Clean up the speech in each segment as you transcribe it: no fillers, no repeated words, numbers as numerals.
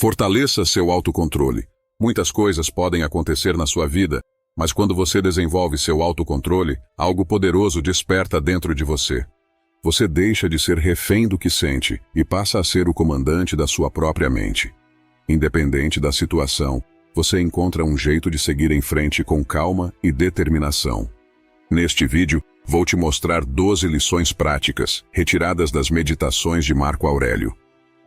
Fortaleça seu autocontrole. Muitas coisas podem acontecer na sua vida, mas quando você desenvolve seu autocontrole, algo poderoso desperta dentro de você. Você deixa de ser refém do que sente e passa a ser o comandante da sua própria mente. Independente da situação, você encontra um jeito de seguir em frente com calma e determinação. Neste vídeo, vou te mostrar 12 lições práticas, retiradas das meditações de Marco Aurélio.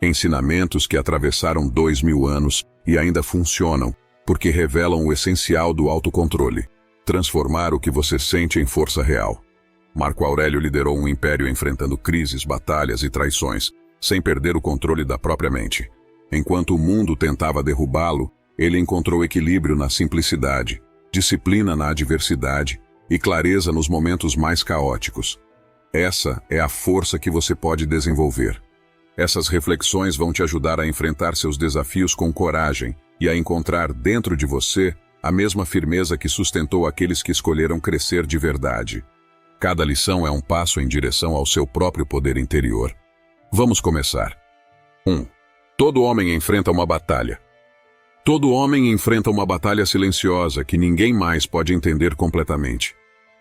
Ensinamentos que atravessaram 2000 anos e ainda funcionam, porque revelam o essencial do autocontrole: transformar o que você sente em força real. Marco Aurélio liderou um império enfrentando crises, batalhas e traições, sem perder o controle da própria mente. Enquanto o mundo tentava derrubá-lo, ele encontrou equilíbrio na simplicidade, disciplina na adversidade e clareza nos momentos mais caóticos. Essa é a força que você pode desenvolver. Essas reflexões vão te ajudar a enfrentar seus desafios com coragem e a encontrar dentro de você a mesma firmeza que sustentou aqueles que escolheram crescer de verdade. Cada lição é um passo em direção ao seu próprio poder interior. Vamos começar. 1. Todo homem enfrenta uma batalha. Todo homem enfrenta uma batalha silenciosa que ninguém mais pode entender completamente.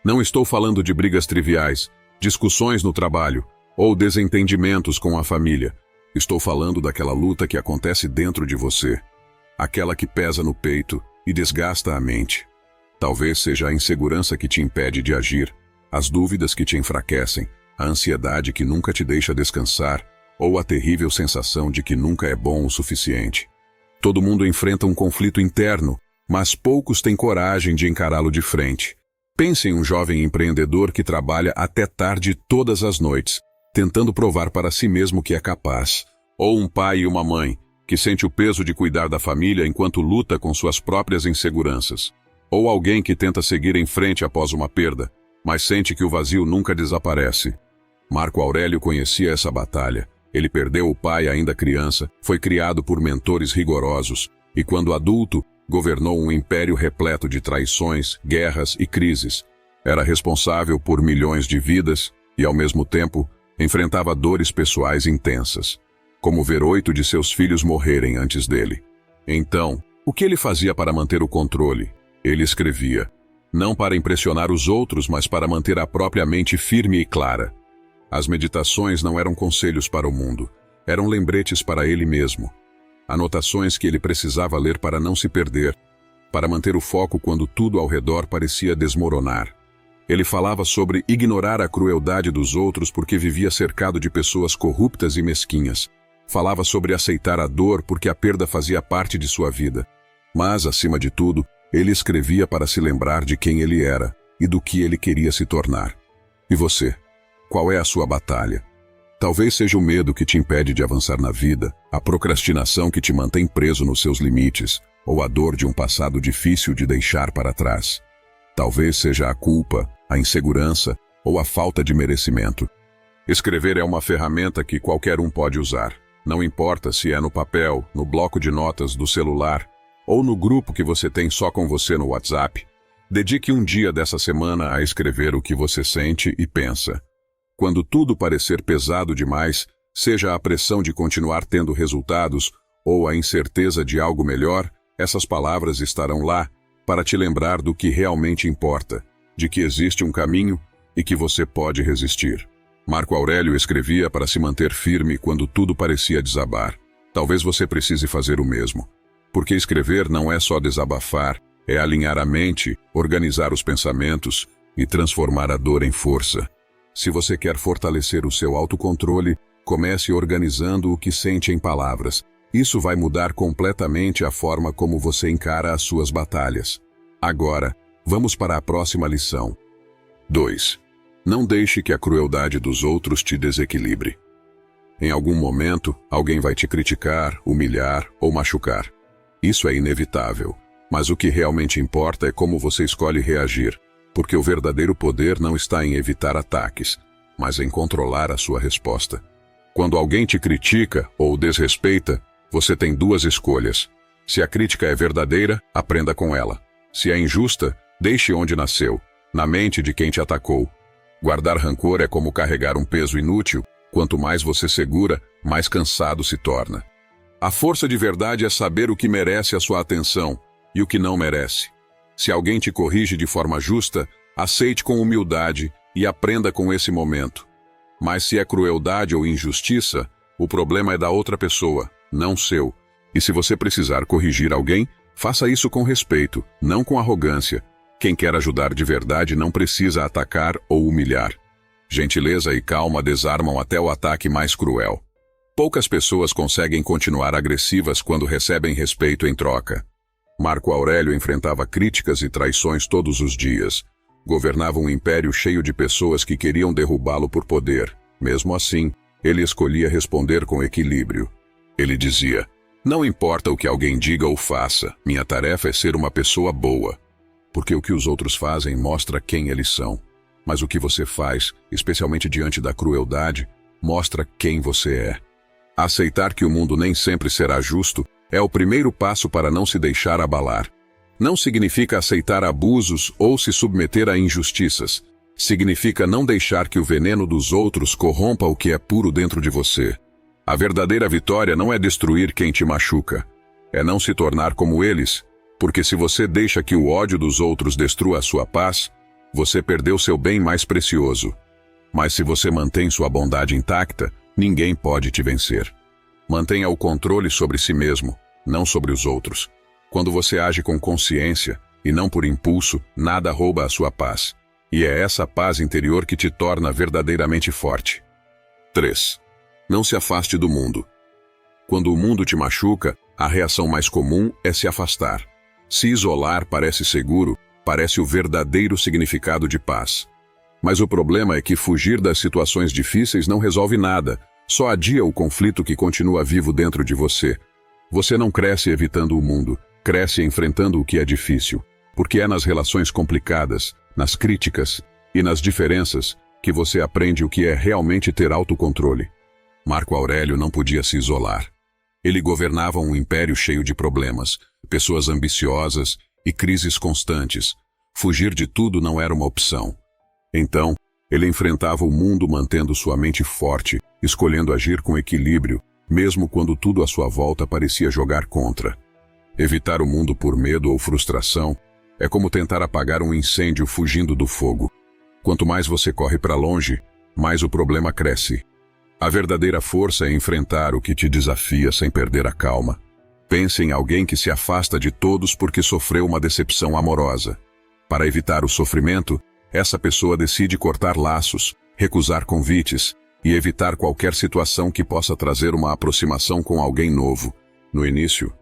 Não estou falando de brigas triviais, discussões no trabalho ou desentendimentos com a família. Estou falando daquela luta que acontece dentro de você. Aquela que pesa no peito e desgasta a mente. Talvez seja a insegurança que te impede de agir, as dúvidas que te enfraquecem, a ansiedade que nunca te deixa descansar, ou a terrível sensação de que nunca é bom o suficiente. Todo mundo enfrenta um conflito interno, mas poucos têm coragem de encará-lo de frente. Pense em um jovem empreendedor que trabalha até tarde todas as noites, tentando provar para si mesmo que é capaz. Ou um pai e uma mãe, que sente o peso de cuidar da família enquanto luta com suas próprias inseguranças. Ou alguém que tenta seguir em frente após uma perda, mas sente que o vazio nunca desaparece. Marco Aurélio conhecia essa batalha. Ele perdeu o pai ainda criança, foi criado por mentores rigorosos, e quando adulto, governou um império repleto de traições, guerras e crises. Era responsável por milhões de vidas e, ao mesmo tempo, enfrentava dores pessoais intensas, como ver 8 de seus filhos morrerem antes dele. Então, o que ele fazia para manter o controle? Ele escrevia, não para impressionar os outros, mas para manter a própria mente firme e clara. As meditações não eram conselhos para o mundo, eram lembretes para ele mesmo. Anotações que ele precisava ler para não se perder, para manter o foco quando tudo ao redor parecia desmoronar. Ele falava sobre ignorar a crueldade dos outros porque vivia cercado de pessoas corruptas e mesquinhas. Falava sobre aceitar a dor porque a perda fazia parte de sua vida. Mas, acima de tudo, ele escrevia para se lembrar de quem ele era e do que ele queria se tornar. E você? Qual é a sua batalha? Talvez seja o medo que te impede de avançar na vida, a procrastinação que te mantém preso nos seus limites, ou a dor de um passado difícil de deixar para trás. Talvez seja a culpa, a insegurança ou a falta de merecimento. Escrever é uma ferramenta que qualquer um pode usar. Não importa se é no papel, no bloco de notas do celular ou no grupo que você tem só com você no WhatsApp. Dedique um dia dessa semana a escrever o que você sente e pensa. Quando tudo parecer pesado demais, seja a pressão de continuar tendo resultados ou a incerteza de algo melhor, essas palavras estarão lá para te lembrar do que realmente importa, de que existe um caminho e que você pode resistir. Marco Aurélio escrevia para se manter firme quando tudo parecia desabar. Talvez você precise fazer o mesmo. Porque escrever não é só desabafar, é alinhar a mente, organizar os pensamentos e transformar a dor em força. Se você quer fortalecer o seu autocontrole, comece organizando o que sente em palavras. Isso vai mudar completamente a forma como você encara as suas batalhas. Agora, vamos para a próxima lição. 2. Não deixe que a crueldade dos outros te desequilibre. Em algum momento, alguém vai te criticar, humilhar ou machucar. Isso é inevitável, mas o que realmente importa é como você escolhe reagir, porque o verdadeiro poder não está em evitar ataques, mas em controlar a sua resposta. Quando alguém te critica ou desrespeita, você tem 2 escolhas. Se a crítica é verdadeira, aprenda com ela. Se é injusta, deixe onde nasceu, na mente de quem te atacou. Guardar rancor é como carregar um peso inútil. Quanto mais você segura, mais cansado se torna. A força de verdade é saber o que merece a sua atenção e o que não merece. Se alguém te corrige de forma justa, aceite com humildade e aprenda com esse momento. Mas se é crueldade ou injustiça, o problema é da outra pessoa, não seu. E se você precisar corrigir alguém, faça isso com respeito, não com arrogância. Quem quer ajudar de verdade não precisa atacar ou humilhar. Gentileza e calma desarmam até o ataque mais cruel. Poucas pessoas conseguem continuar agressivas quando recebem respeito em troca. Marco Aurélio enfrentava críticas e traições todos os dias. Governava um império cheio de pessoas que queriam derrubá-lo por poder. Mesmo assim, ele escolhia responder com equilíbrio. Ele dizia: "Não importa o que alguém diga ou faça, minha tarefa é ser uma pessoa boa. Porque o que os outros fazem mostra quem eles são. Mas o que você faz, especialmente diante da crueldade, mostra quem você é." Aceitar que o mundo nem sempre será justo é o primeiro passo para não se deixar abalar. Não significa aceitar abusos ou se submeter a injustiças. Significa não deixar que o veneno dos outros corrompa o que é puro dentro de você. A verdadeira vitória não é destruir quem te machuca. É não se tornar como eles, porque se você deixa que o ódio dos outros destrua a sua paz, você perdeu seu bem mais precioso. Mas se você mantém sua bondade intacta, ninguém pode te vencer. Mantenha o controle sobre si mesmo, não sobre os outros. Quando você age com consciência e não por impulso, nada rouba a sua paz. E é essa paz interior que te torna verdadeiramente forte. 3. Não se afaste do mundo. Quando o mundo te machuca, a reação mais comum é se afastar. Se isolar parece seguro, parece o verdadeiro significado de paz. Mas o problema é que fugir das situações difíceis não resolve nada, só adia o conflito que continua vivo dentro de você. Você não cresce evitando o mundo, cresce enfrentando o que é difícil, porque é nas relações complicadas, nas críticas e nas diferenças que você aprende o que é realmente ter autocontrole. Marco Aurélio não podia se isolar. Ele governava um império cheio de problemas, pessoas ambiciosas e crises constantes. Fugir de tudo não era uma opção. Então, ele enfrentava o mundo mantendo sua mente forte, escolhendo agir com equilíbrio, mesmo quando tudo à sua volta parecia jogar contra. Evitar o mundo por medo ou frustração é como tentar apagar um incêndio fugindo do fogo. Quanto mais você corre para longe, mais o problema cresce. A verdadeira força é enfrentar o que te desafia sem perder a calma. Pense em alguém que se afasta de todos porque sofreu uma decepção amorosa. Para evitar o sofrimento, essa pessoa decide cortar laços, recusar convites e evitar qualquer situação que possa trazer uma aproximação com alguém novo. No início,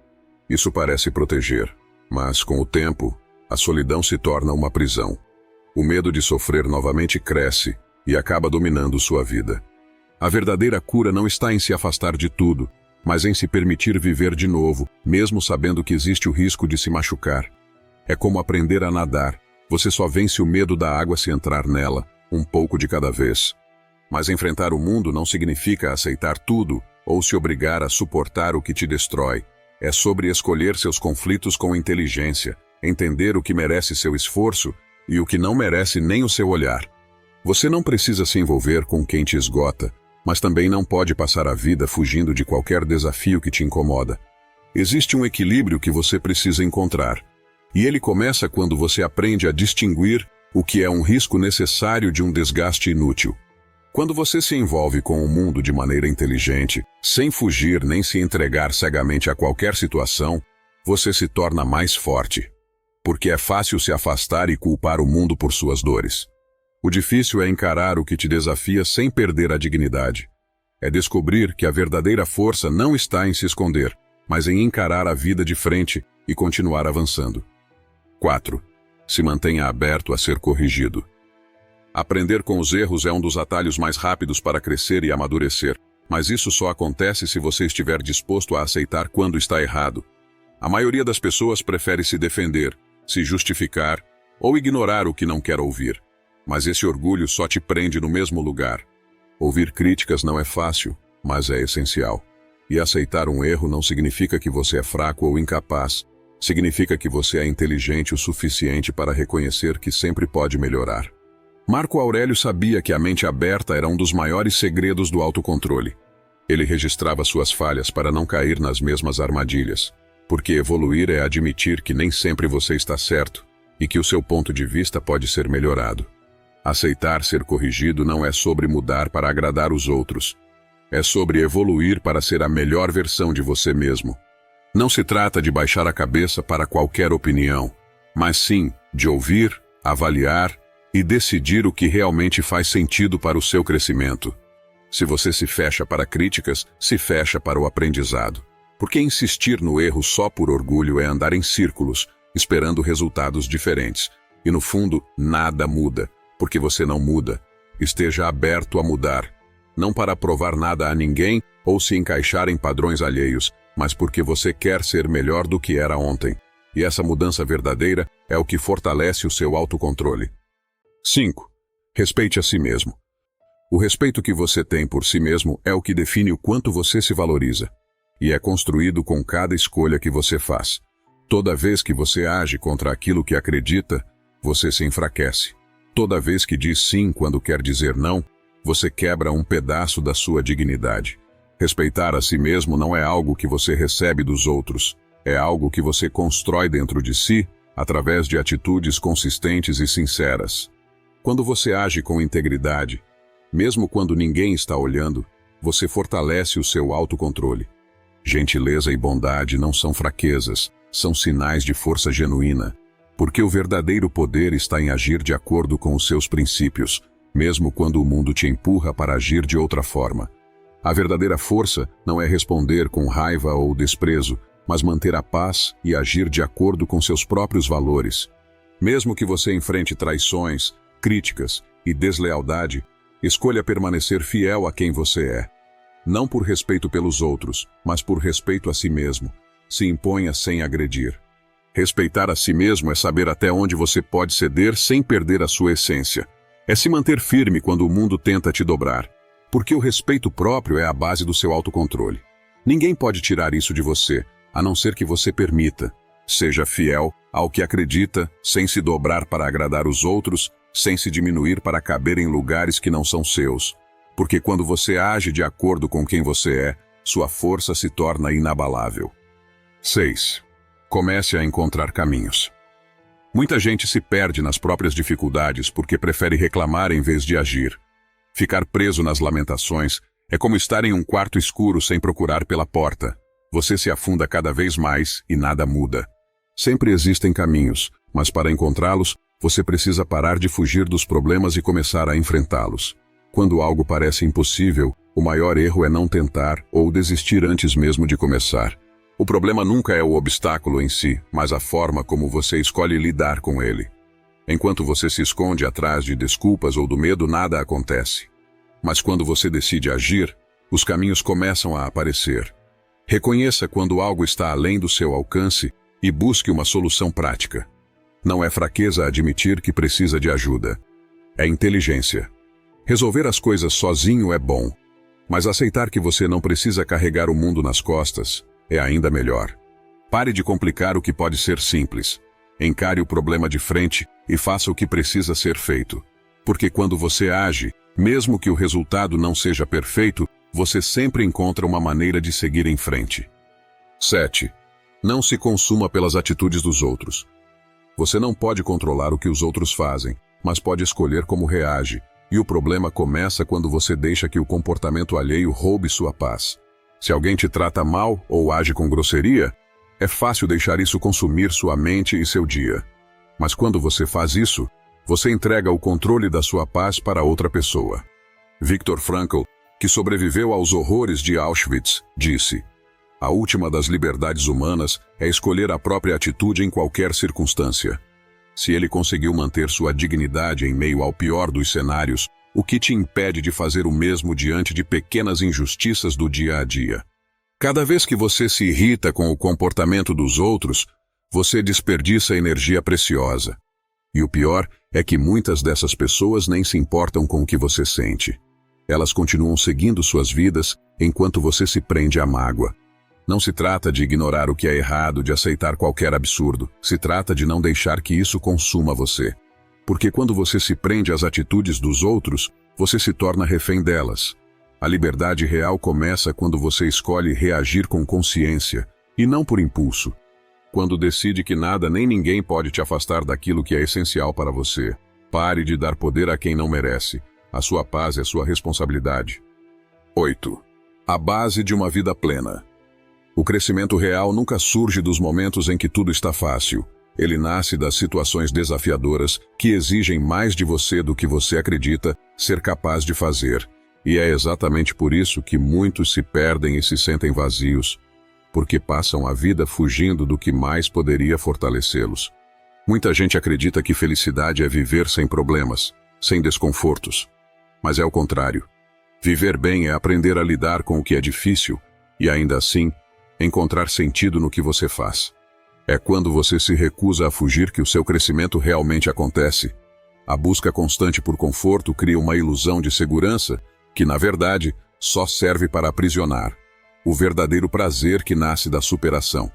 isso parece proteger, mas com o tempo, a solidão se torna uma prisão. O medo de sofrer novamente cresce e acaba dominando sua vida. A verdadeira cura não está em se afastar de tudo, mas em se permitir viver de novo, mesmo sabendo que existe o risco de se machucar. É como aprender a nadar. Você só vence o medo da água se entrar nela, um pouco de cada vez. Mas enfrentar o mundo não significa aceitar tudo ou se obrigar a suportar o que te destrói. É sobre escolher seus conflitos com inteligência, entender o que merece seu esforço e o que não merece nem o seu olhar. Você não precisa se envolver com quem te esgota, mas também não pode passar a vida fugindo de qualquer desafio que te incomoda. Existe um equilíbrio que você precisa encontrar. E ele começa quando você aprende a distinguir o que é um risco necessário de um desgaste inútil. Quando você se envolve com o mundo de maneira inteligente, sem fugir nem se entregar cegamente a qualquer situação, você se torna mais forte. Porque é fácil se afastar e culpar o mundo por suas dores. O difícil é encarar o que te desafia sem perder a dignidade. É descobrir que a verdadeira força não está em se esconder, mas em encarar a vida de frente e continuar avançando. 4. Se mantenha aberto a ser corrigido. Aprender com os erros é um dos atalhos mais rápidos para crescer e amadurecer, mas isso só acontece se você estiver disposto a aceitar quando está errado. A maioria das pessoas prefere se defender, se justificar ou ignorar o que não quer ouvir. Mas esse orgulho só te prende no mesmo lugar. Ouvir críticas não é fácil, mas é essencial. E aceitar um erro não significa que você é fraco ou incapaz. Significa que você é inteligente o suficiente para reconhecer que sempre pode melhorar. Marco Aurélio sabia que a mente aberta era um dos maiores segredos do autocontrole. Ele registrava suas falhas para não cair nas mesmas armadilhas, porque evoluir é admitir que nem sempre você está certo e que o seu ponto de vista pode ser melhorado. Aceitar ser corrigido não é sobre mudar para agradar os outros. É sobre evoluir para ser a melhor versão de você mesmo. Não se trata de baixar a cabeça para qualquer opinião, mas sim de ouvir, avaliar e decidir o que realmente faz sentido para o seu crescimento. Se você se fecha para críticas, se fecha para o aprendizado. Porque insistir no erro só por orgulho é andar em círculos, esperando resultados diferentes. E no fundo, nada muda, porque você não muda. Esteja aberto a mudar. Não para provar nada a ninguém ou se encaixar em padrões alheios, mas porque você quer ser melhor do que era ontem. E essa mudança verdadeira é o que fortalece o seu autocontrole. 5. Respeite a si mesmo. O respeito que você tem por si mesmo é o que define o quanto você se valoriza. E é construído com cada escolha que você faz. Toda vez que você age contra aquilo que acredita, você se enfraquece. Toda vez que diz sim quando quer dizer não, você quebra um pedaço da sua dignidade. Respeitar a si mesmo não é algo que você recebe dos outros. É algo que você constrói dentro de si, através de atitudes consistentes e sinceras. Quando você age com integridade, mesmo quando ninguém está olhando, você fortalece o seu autocontrole. Gentileza e bondade não são fraquezas, são sinais de força genuína, porque o verdadeiro poder está em agir de acordo com os seus princípios, mesmo quando o mundo te empurra para agir de outra forma. A verdadeira força não é responder com raiva ou desprezo, mas manter a paz e agir de acordo com seus próprios valores. Mesmo que você enfrente traições, críticas e deslealdade, escolha permanecer fiel a quem você é. Não por respeito pelos outros, mas por respeito a si mesmo. Se imponha sem agredir. Respeitar a si mesmo é saber até onde você pode ceder sem perder a sua essência. É se manter firme quando o mundo tenta te dobrar. Porque o respeito próprio é a base do seu autocontrole. Ninguém pode tirar isso de você, a não ser que você permita. Seja fiel ao que acredita, sem se dobrar para agradar os outros, sem se diminuir para caber em lugares que não são seus. Porque quando você age de acordo com quem você é, sua força se torna inabalável. 6. Comece a encontrar caminhos. Muita gente se perde nas próprias dificuldades porque prefere reclamar em vez de agir. Ficar preso nas lamentações é como estar em um quarto escuro sem procurar pela porta. Você se afunda cada vez mais e nada muda. Sempre existem caminhos, mas para encontrá-los, você precisa parar de fugir dos problemas e começar a enfrentá-los. Quando algo parece impossível, o maior erro é não tentar ou desistir antes mesmo de começar. O problema nunca é o obstáculo em si, mas a forma como você escolhe lidar com ele. Enquanto você se esconde atrás de desculpas ou do medo, nada acontece. Mas quando você decide agir, os caminhos começam a aparecer. Reconheça quando algo está além do seu alcance e busque uma solução prática. Não é fraqueza admitir que precisa de ajuda. É inteligência. Resolver as coisas sozinho é bom, mas aceitar que você não precisa carregar o mundo nas costas é ainda melhor. Pare de complicar o que pode ser simples. Encare o problema de frente e faça o que precisa ser feito. Porque quando você age, mesmo que o resultado não seja perfeito, você sempre encontra uma maneira de seguir em frente. 7. Não se consuma pelas atitudes dos outros. Você não pode controlar o que os outros fazem, mas pode escolher como reage, e o problema começa quando você deixa que o comportamento alheio roube sua paz. Se alguém te trata mal ou age com grosseria, é fácil deixar isso consumir sua mente e seu dia. Mas quando você faz isso, você entrega o controle da sua paz para outra pessoa. Viktor Frankl, que sobreviveu aos horrores de Auschwitz, disse: "A última das liberdades humanas é escolher a própria atitude em qualquer circunstância." Se ele conseguiu manter sua dignidade em meio ao pior dos cenários, o que te impede de fazer o mesmo diante de pequenas injustiças do dia a dia? Cada vez que você se irrita com o comportamento dos outros, você desperdiça energia preciosa. E o pior é que muitas dessas pessoas nem se importam com o que você sente. Elas continuam seguindo suas vidas enquanto você se prende à mágoa. Não se trata de ignorar o que é errado, de aceitar qualquer absurdo. Se trata de não deixar que isso consuma você. Porque quando você se prende às atitudes dos outros, você se torna refém delas. A liberdade real começa quando você escolhe reagir com consciência, e não por impulso. Quando decide que nada nem ninguém pode te afastar daquilo que é essencial para você. Pare de dar poder a quem não merece. A sua paz é sua responsabilidade. 8. A base de uma vida plena. O crescimento real nunca surge dos momentos em que tudo está fácil. Ele nasce das situações desafiadoras que exigem mais de você do que você acredita ser capaz de fazer. E é exatamente por isso que muitos se perdem e se sentem vazios, porque passam a vida fugindo do que mais poderia fortalecê-los. Muita gente acredita que felicidade é viver sem problemas, sem desconfortos. Mas é o contrário. Viver bem é aprender a lidar com o que é difícil e, ainda assim, encontrar sentido no que você faz. É quando você se recusa a fugir que o seu crescimento realmente acontece. A busca constante por conforto cria uma ilusão de segurança que, na verdade, só serve para aprisionar. O verdadeiro prazer que nasce da superação.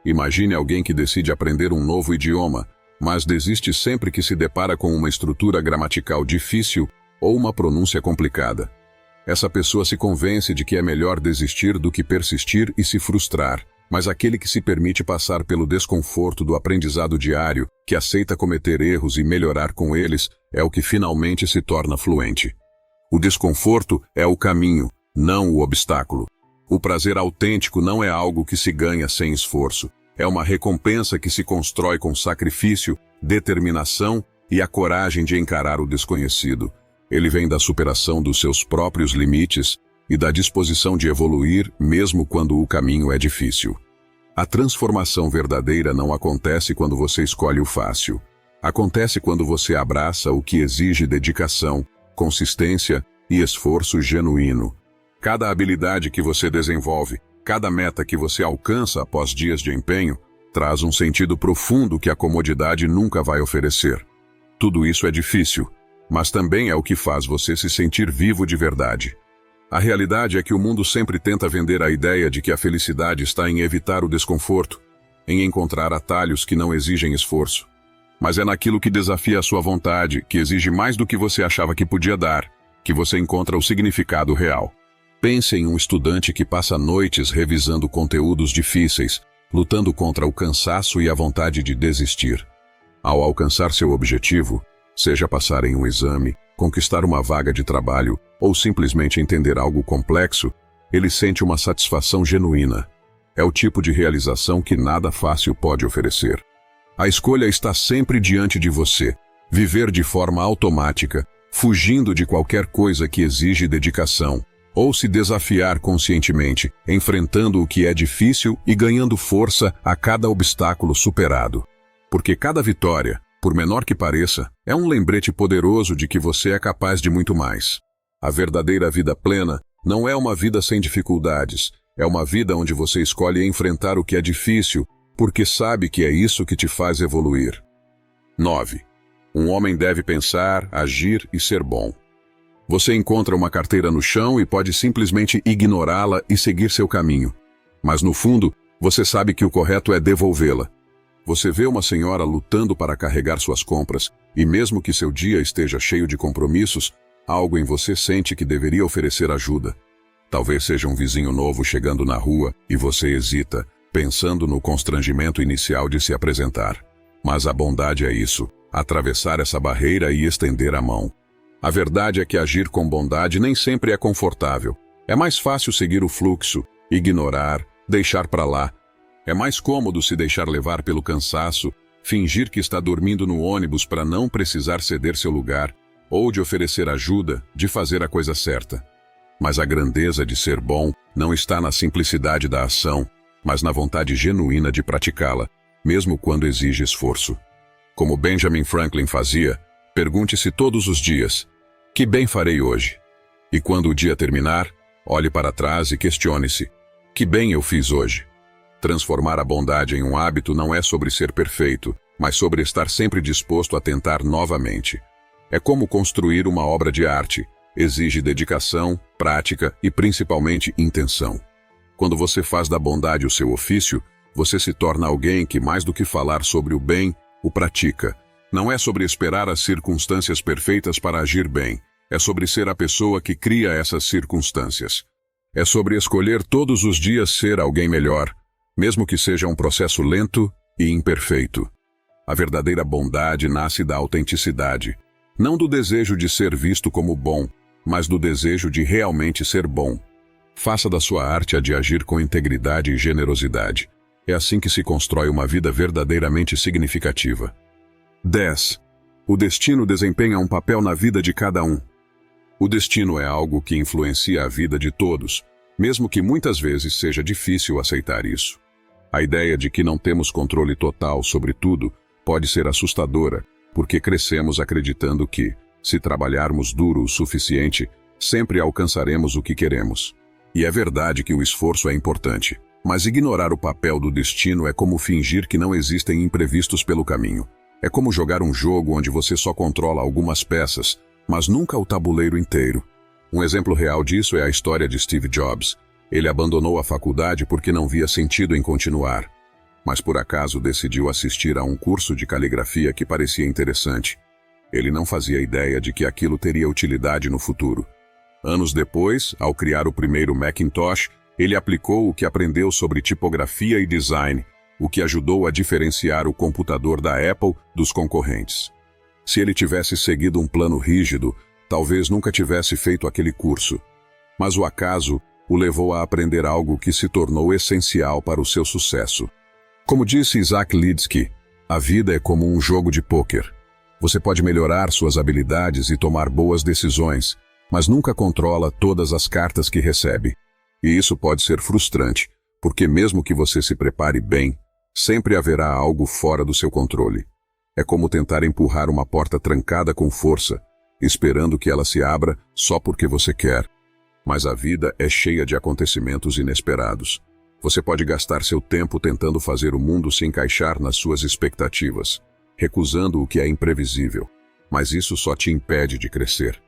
Imagine alguém que decide aprender um novo idioma, mas desiste sempre que se depara com uma estrutura gramatical difícil ou uma pronúncia complicada. Essa pessoa se convence de que é melhor desistir do que persistir e se frustrar, mas aquele que se permite passar pelo desconforto do aprendizado diário, que aceita cometer erros e melhorar com eles, é o que finalmente se torna fluente. O desconforto é o caminho, não o obstáculo. O prazer autêntico não é algo que se ganha sem esforço. É uma recompensa que se constrói com sacrifício, determinação e a coragem de encarar o desconhecido. Ele vem da superação dos seus próprios limites e da disposição de evoluir mesmo quando o caminho é difícil. A transformação verdadeira não acontece quando você escolhe o fácil. Acontece quando você abraça o que exige dedicação, consistência e esforço genuíno. Cada habilidade que você desenvolve, cada meta que você alcança após dias de empenho, traz um sentido profundo que a comodidade nunca vai oferecer. Tudo isso é difícil, mas também é o que faz você se sentir vivo de verdade. A realidade é que o mundo sempre tenta vender a ideia de que a felicidade está em evitar o desconforto, em encontrar atalhos que não exigem esforço. Mas é naquilo que desafia a sua vontade, que exige mais do que você achava que podia dar, que você encontra o significado real. Pense em um estudante que passa noites revisando conteúdos difíceis, lutando contra o cansaço e a vontade de desistir. Ao alcançar seu objetivo, seja passar em um exame, conquistar uma vaga de trabalho ou simplesmente entender algo complexo, ele sente uma satisfação genuína. É o tipo de realização que nada fácil pode oferecer. A escolha está sempre diante de você. Viver de forma automática, fugindo de qualquer coisa que exige dedicação, ou se desafiar conscientemente, enfrentando o que é difícil e ganhando força a cada obstáculo superado. Porque cada vitória, por menor que pareça, é um lembrete poderoso de que você é capaz de muito mais. A verdadeira vida plena não é uma vida sem dificuldades, é uma vida onde você escolhe enfrentar o que é difícil, porque sabe que é isso que te faz evoluir. 9. Um homem deve pensar, agir e ser bom. Você encontra uma carteira no chão e pode simplesmente ignorá-la e seguir seu caminho. Mas no fundo, você sabe que o correto é devolvê-la. Você vê uma senhora lutando para carregar suas compras, e mesmo que seu dia esteja cheio de compromissos, algo em você sente que deveria oferecer ajuda. Talvez seja um vizinho novo chegando na rua e você hesita, pensando no constrangimento inicial de se apresentar. Mas a bondade é isso, atravessar essa barreira e estender a mão. A verdade é que agir com bondade nem sempre é confortável. É mais fácil seguir o fluxo, ignorar, deixar para lá. É mais cômodo se deixar levar pelo cansaço, fingir que está dormindo no ônibus para não precisar ceder seu lugar, ou de oferecer ajuda, de fazer a coisa certa. Mas a grandeza de ser bom não está na simplicidade da ação, mas na vontade genuína de praticá-la, mesmo quando exige esforço. Como Benjamin Franklin fazia, pergunte-se todos os dias: que bem farei hoje? E quando o dia terminar, olhe para trás e questione-se: que bem eu fiz hoje? Transformar a bondade em um hábito não é sobre ser perfeito, mas sobre estar sempre disposto a tentar novamente. É como construir uma obra de arte. Exige dedicação, prática e principalmente intenção. Quando você faz da bondade o seu ofício, você se torna alguém que, mais do que falar sobre o bem, o pratica. Não é sobre esperar as circunstâncias perfeitas para agir bem. É sobre ser a pessoa que cria essas circunstâncias. É sobre escolher todos os dias ser alguém melhor, mesmo que seja um processo lento e imperfeito. A verdadeira bondade nasce da autenticidade, não do desejo de ser visto como bom, mas do desejo de realmente ser bom. Faça da sua arte a de agir com integridade e generosidade. É assim que se constrói uma vida verdadeiramente significativa. 10. O destino desempenha um papel na vida de cada um. O destino é algo que influencia a vida de todos, mesmo que muitas vezes seja difícil aceitar isso. A ideia de que não temos controle total sobre tudo pode ser assustadora, porque crescemos acreditando que, se trabalharmos duro o suficiente, sempre alcançaremos o que queremos. E é verdade que o esforço é importante, mas ignorar o papel do destino é como fingir que não existem imprevistos pelo caminho. É como jogar um jogo onde você só controla algumas peças, mas nunca o tabuleiro inteiro. Um exemplo real disso é a história de Steve Jobs. Ele abandonou a faculdade porque não via sentido em continuar, mas por acaso decidiu assistir a um curso de caligrafia que parecia interessante. Ele não fazia ideia de que aquilo teria utilidade no futuro. Anos depois, ao criar o primeiro Macintosh, ele aplicou o que aprendeu sobre tipografia e design, o que ajudou a diferenciar o computador da Apple dos concorrentes. Se ele tivesse seguido um plano rígido, talvez nunca tivesse feito aquele curso. Mas o acaso o levou a aprender algo que se tornou essencial para o seu sucesso. Como disse Isaac Lidsky, a vida é como um jogo de pôquer. Você pode melhorar suas habilidades e tomar boas decisões, mas nunca controla todas as cartas que recebe. E isso pode ser frustrante, porque mesmo que você se prepare bem, sempre haverá algo fora do seu controle. É como tentar empurrar uma porta trancada com força, esperando que ela se abra só porque você quer. Mas a vida é cheia de acontecimentos inesperados. Você pode gastar seu tempo tentando fazer o mundo se encaixar nas suas expectativas, recusando o que é imprevisível, mas isso só te impede de crescer.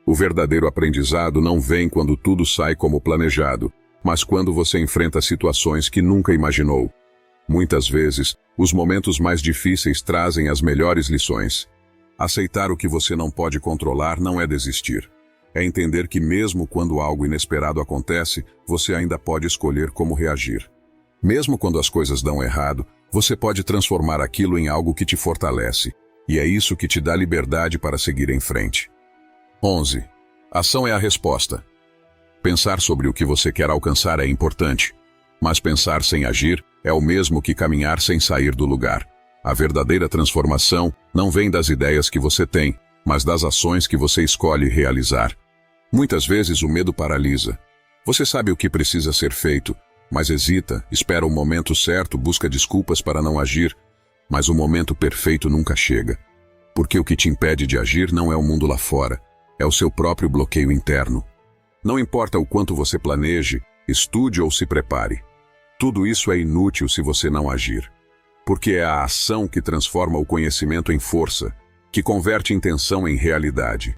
O verdadeiro aprendizado não vem quando tudo sai como planejado, mas quando você enfrenta situações que nunca imaginou. Muitas vezes, os momentos mais difíceis trazem as melhores lições. Aceitar o que você não pode controlar não é desistir. É entender que mesmo quando algo inesperado acontece, você ainda pode escolher como reagir. Mesmo quando as coisas dão errado, você pode transformar aquilo em algo que te fortalece, e é isso que te dá liberdade para seguir em frente. 11. Ação é a resposta. Pensar sobre o que você quer alcançar é importante, mas pensar sem agir é o mesmo que caminhar sem sair do lugar. A verdadeira transformação não vem das ideias que você tem, mas das ações que você escolhe realizar. Muitas vezes o medo paralisa. Você sabe o que precisa ser feito, mas hesita, espera o momento certo, busca desculpas para não agir, mas o momento perfeito nunca chega. Porque o que te impede de agir não é o mundo lá fora, é o seu próprio bloqueio interno. Não importa o quanto você planeje, estude ou se prepare. Tudo isso é inútil se você não agir. Porque é a ação que transforma o conhecimento em força, que converte intenção em realidade.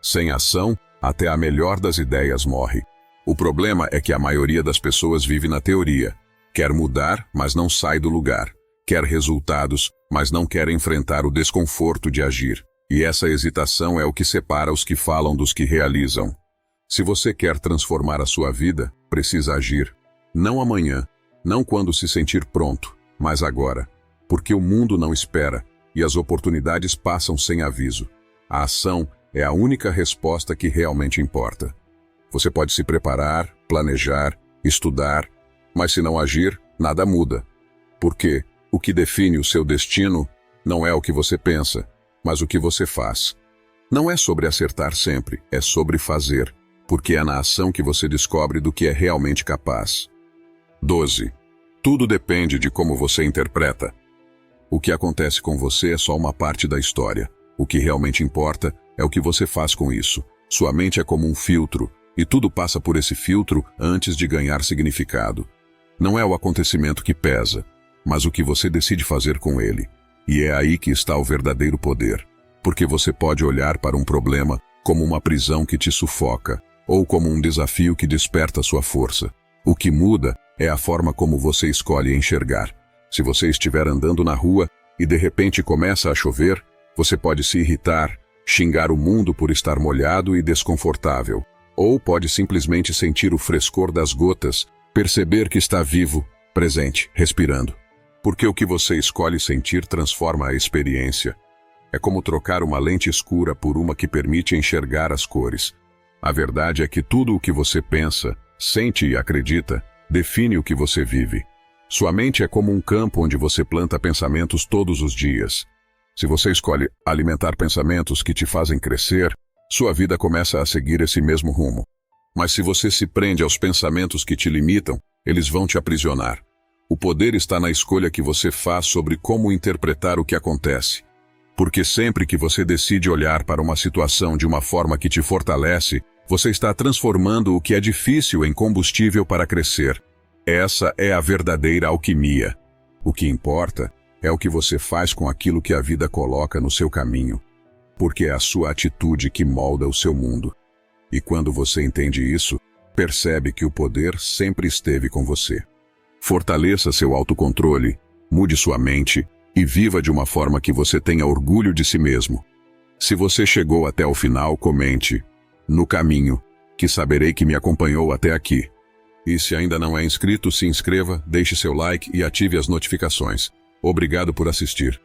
Sem ação, até a melhor das ideias morre. O problema é que a maioria das pessoas vive na teoria. Quer mudar, mas não sai do lugar. Quer resultados, mas não quer enfrentar o desconforto de agir. E essa hesitação é o que separa os que falam dos que realizam. Se você quer transformar a sua vida, precisa agir. Não amanhã, não quando se sentir pronto, mas agora. Porque o mundo não espera, e as oportunidades passam sem aviso. A ação é a única resposta que realmente importa. Você pode se preparar, planejar, estudar, mas se não agir, nada muda. Porque o que define o seu destino não é o que você pensa, mas o que você faz. Não é sobre acertar sempre, é sobre fazer, porque é na ação que você descobre do que é realmente capaz. 12. Tudo depende de como você interpreta. O que acontece com você é só uma parte da história. O que realmente importa é o que você faz com isso. Sua mente é como um filtro, e tudo passa por esse filtro antes de ganhar significado. Não é o acontecimento que pesa, mas o que você decide fazer com ele. E é aí que está o verdadeiro poder. Porque você pode olhar para um problema como uma prisão que te sufoca, ou como um desafio que desperta sua força. O que muda é a forma como você escolhe enxergar. Se você estiver andando na rua e de repente começa a chover, você pode se irritar, xingar o mundo por estar molhado e desconfortável. Ou pode simplesmente sentir o frescor das gotas, perceber que está vivo, presente, respirando. Porque o que você escolhe sentir transforma a experiência. É como trocar uma lente escura por uma que permite enxergar as cores. A verdade é que tudo o que você pensa, sente e acredita, define o que você vive. Sua mente é como um campo onde você planta pensamentos todos os dias. Se você escolhe alimentar pensamentos que te fazem crescer, sua vida começa a seguir esse mesmo rumo. Mas se você se prende aos pensamentos que te limitam, eles vão te aprisionar. O poder está na escolha que você faz sobre como interpretar o que acontece. Porque sempre que você decide olhar para uma situação de uma forma que te fortalece, você está transformando o que é difícil em combustível para crescer. Essa é a verdadeira alquimia. O que importa é o que você faz com aquilo que a vida coloca no seu caminho. Porque é a sua atitude que molda o seu mundo. E quando você entende isso, percebe que o poder sempre esteve com você. Fortaleça seu autocontrole, mude sua mente e viva de uma forma que você tenha orgulho de si mesmo. Se você chegou até o final, comente "No caminho", que saberei que me acompanhou até aqui. E se ainda não é inscrito, se inscreva, deixe seu like e ative as notificações. Obrigado por assistir.